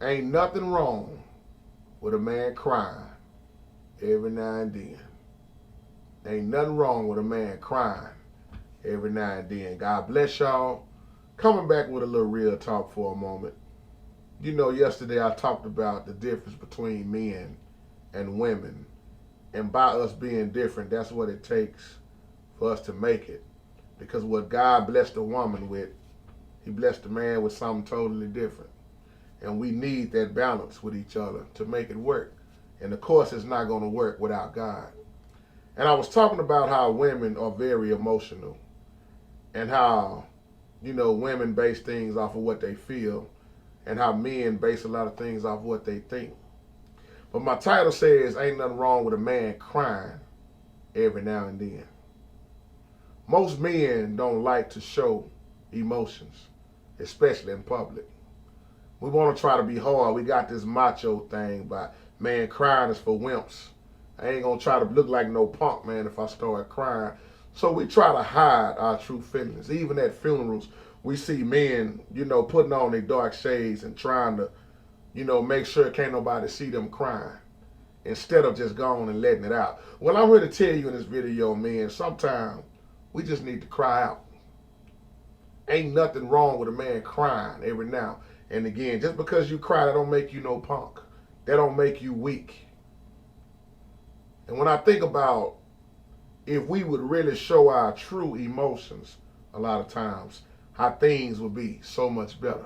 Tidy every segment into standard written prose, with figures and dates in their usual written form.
Ain't nothing wrong with a man crying every now and then. Ain't nothing wrong with a man crying every now and then. God bless y'all. Coming back with a little real talk for a moment. You know, yesterday I talked about the difference between men and women. And by us being different, that's what it takes for us to make it. Because what God blessed the woman with, He blessed the man with something totally different. And we need that balance with each other to make it work. And of course, it's not going to work without God. And I was talking about how women are very emotional and how, women base things off of what they feel and how men base a lot of things off what they think. But my title says, ain't nothing wrong with a man crying every now and then. Most men don't like to show emotions, especially in public. We want to try to be hard. We got this macho thing by, man, crying is for wimps. I ain't going to try to look like no punk, man, if I start crying. So we try to hide our true feelings. Even at funerals, we see men, putting on their dark shades and trying to, make sure can't nobody see them crying instead of just going and letting it out. Well, I'm here to tell you in this video, man, sometimes we just need to cry out. Ain't nothing wrong with a man crying every now and again. Just because you cry, that don't make you no punk. That don't make you weak. And when I think about if we would really show our true emotions a lot of times, how things would be so much better.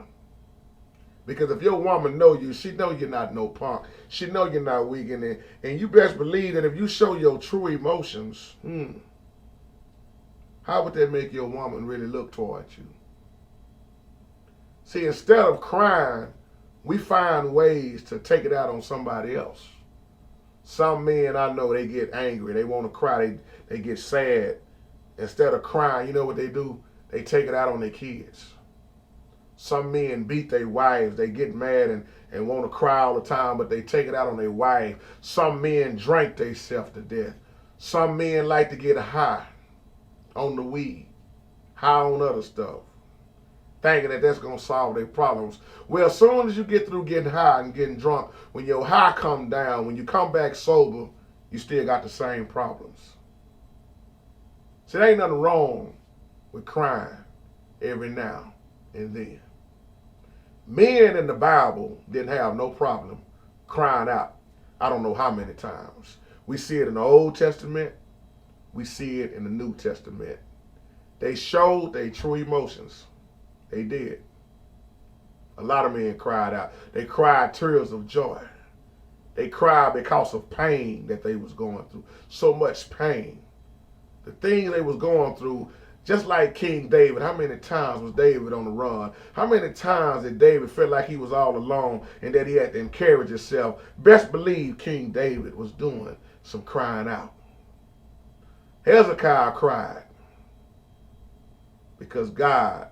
Because if your woman know you, she know you're not no punk. She know you're not weak in it. And you best believe that if you show your true emotions, how would that make your woman really look towards you? See, instead of crying, we find ways to take it out on somebody else. Some men I know, they get angry. They want to cry. They get sad. Instead of crying, you know what they do? They take it out on their kids. Some men beat their wives. They get mad and want to cry all the time, but they take it out on their wife. Some men drink themselves to death. Some men like to get high on the weed, high on other stuff, thinking that that's going to solve their problems. Well, as soon as you get through getting high and getting drunk, when your high come down, when you come back sober, you still got the same problems. See, there ain't nothing wrong with crying every now and then. Men in the Bible didn't have no problem crying out. I don't know how many times. We see it in the Old Testament. We see it in the New Testament. They showed their true emotions. They did. A lot of men cried out. They cried tears of joy. They cried because of pain that they was going through. So much pain. The things they was going through, just like King David. How many times was David on the run? How many times did David feel like he was all alone and that he had to encourage himself? Best believe King David was doing some crying out. Hezekiah cried because God,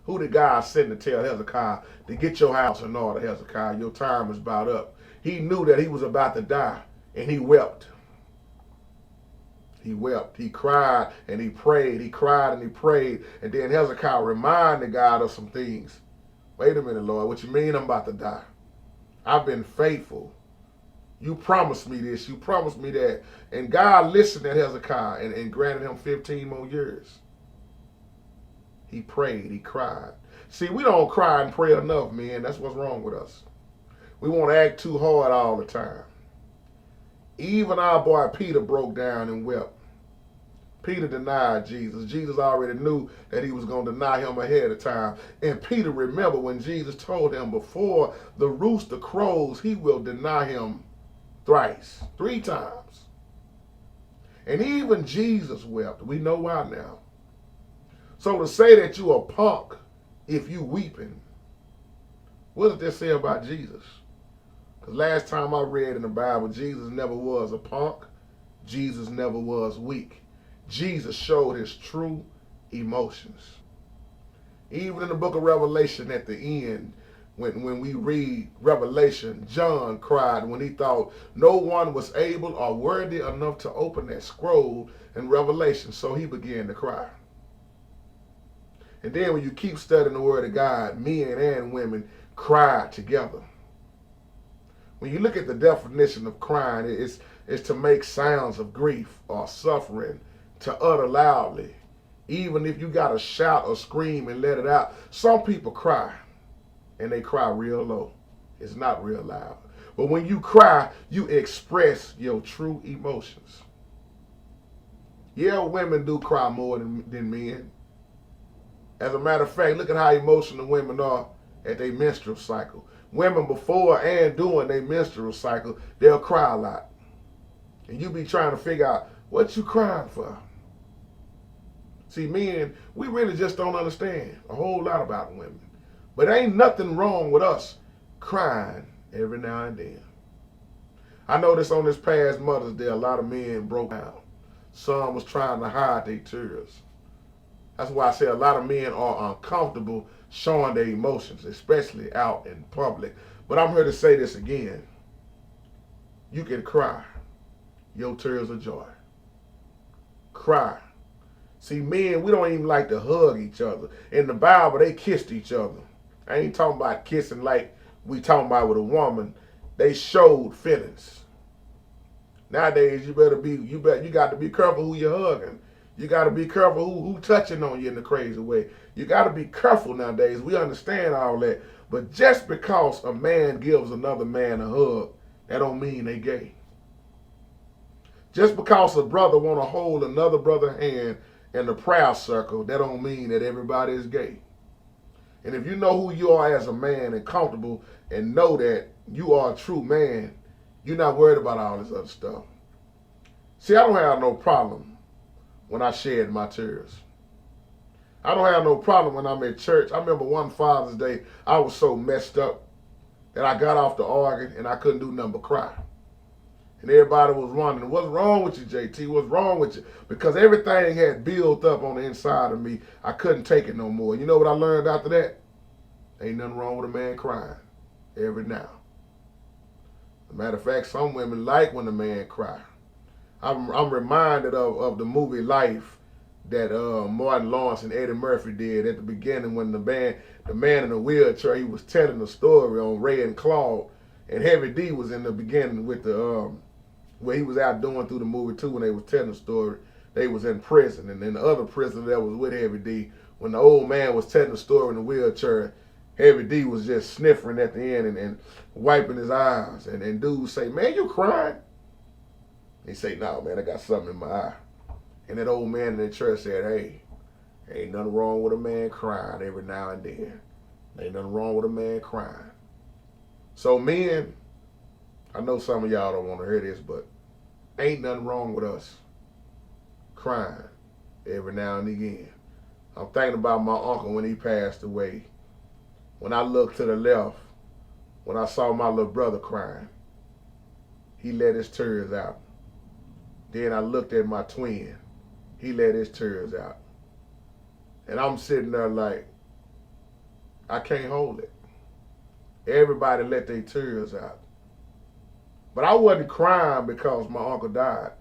who did God send to tell Hezekiah to get your house in order, Hezekiah? Your time is about up. He knew that he was about to die, and he wept. He wept. He cried and he prayed. He cried and he prayed. And then Hezekiah reminded God of some things. Wait a minute, Lord. What you mean I'm about to die? I've been faithful. You promised me this. You promised me that. And God listened to Hezekiah and granted him 15 more years. He prayed. He cried. See, we don't cry and pray enough, man. That's what's wrong with us. We want to act too hard all the time. Even our boy Peter broke down and wept. Peter denied Jesus. Jesus already knew that he was going to deny him ahead of time. And Peter remembered when Jesus told him before the rooster crows, he will deny him thrice, 3 times. And even Jesus wept. We know why now. So to say that you a punk if you weeping, what does that say about Jesus? Because last time I read in the Bible, Jesus never was a punk. Jesus never was weak. Jesus showed his true emotions. Even in the book of Revelation at the end, when we read Revelation, John cried when he thought no one was able or worthy enough to open that scroll in Revelation, so he began to cry. And then when you keep studying the Word of God, men and women cried together. When you look at the definition of crying, it's to make sounds of grief or suffering, to utter loudly. Even if you got to shout or scream and let it out. Some people cry, and they cry real low. It's not real loud. But when you cry, you express your true emotions. Yeah, women do cry more than men. As a matter of fact, look at how emotional women are at their menstrual cycle. Women before and during their menstrual cycle, they'll cry a lot. And you be trying to figure out what you crying for. See, men, we really just don't understand a whole lot about women. But ain't nothing wrong with us crying every now and then. I noticed on this past Mother's Day, a lot of men broke down. Some was trying to hide their tears. That's why I say a lot of men are uncomfortable showing their emotions, especially out in public. But I'm here to say this again. You can cry your tears of joy. Cry. See, men, we don't even like to hug each other. In the Bible, they kissed each other. I ain't talking about kissing like we talking about with a woman. They showed feelings. Nowadays, you got to be careful who you're hugging. You got to be careful who touching on you in a crazy way. You got to be careful nowadays. We understand all that. But just because a man gives another man a hug, that don't mean they gay. Just because a brother want to hold another brother's hand in the prayer circle, that don't mean that everybody is gay. And if you know who you are as a man and comfortable and know that you are a true man, you're not worried about all this other stuff. See, I don't have no problem when I shed my tears. I don't have no problem when I'm at church. I remember one Father's Day, I was so messed up that I got off the organ and I couldn't do nothing but cry. And everybody was wondering, what's wrong with you, JT? What's wrong with you? Because everything had built up on the inside of me. I couldn't take it no more. You know what I learned after that? Ain't nothing wrong with a man crying every now. As a matter of fact, some women like when a man cry. I'm reminded of the movie Life that Martin Lawrence and Eddie Murphy did at the beginning when the man in the wheelchair, he was telling the story on Ray and Claude, and Heavy D was in the beginning with the where he was out doing through the movie too when they was telling the story. They was in prison, and then the other prisoner that was with Heavy D, when the old man was telling the story in the wheelchair, Heavy D was just sniffing at the end and wiping his eyes, and dude say, "Man, you crying?" He say, "No, man, I got something in my eye." And that old man in the church said, "Hey, ain't nothing wrong with a man crying every now and then. Ain't nothing wrong with a man crying." So men, I know some of y'all don't want to hear this, but ain't nothing wrong with us crying every now and again. I'm thinking about my uncle when he passed away. When I looked to the left, when I saw my little brother crying, he let his tears out. Then I looked at my twin. He let his tears out. And I'm sitting there like, I can't hold it. Everybody let their tears out. But I wasn't crying because my uncle died.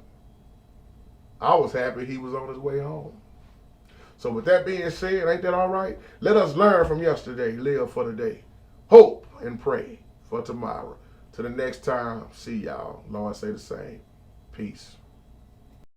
I was happy he was on his way home. So with that being said, ain't that all right? Let us learn from yesterday, live for today, hope and pray for tomorrow. Till the next time, see y'all. Lord say the same. Peace.